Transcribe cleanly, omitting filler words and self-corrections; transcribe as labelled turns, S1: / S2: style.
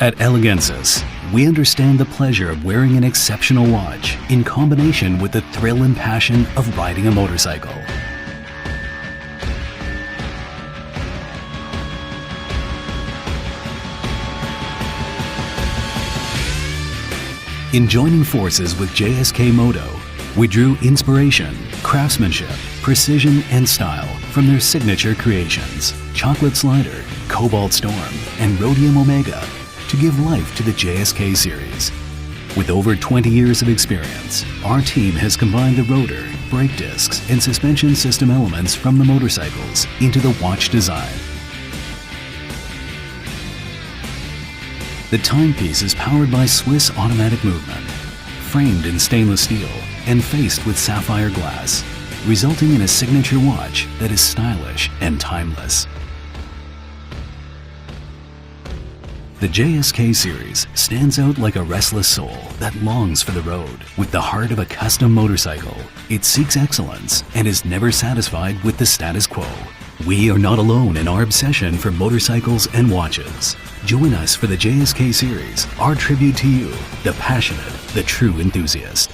S1: At Elegantsis, we understand the pleasure of wearing an exceptional watch in combination with the thrill and passion of riding a motorcycle. In joining forces with JSK Moto, we drew inspiration, craftsmanship, precision, and style from their signature creations, Chocolate Slider, Cobalt Storm, and Rhodium Omega, to give life to the JSK series. With over 20 years of experience, our team has combined the rotor, brake discs, and suspension system elements from the motorcycles into the watch design. The timepiece is powered by Swiss automatic movement, framed in stainless steel and faced with sapphire glass, resulting in a signature watch that is stylish and timeless. The JSK series stands out like a restless soul that longs for the road. With the heart of a custom motorcycle, it seeks excellence and is never satisfied with the status quo. We are not alone in our obsession for motorcycles and watches. Join us for the JSK series, our tribute to you, the passionate, the true enthusiast.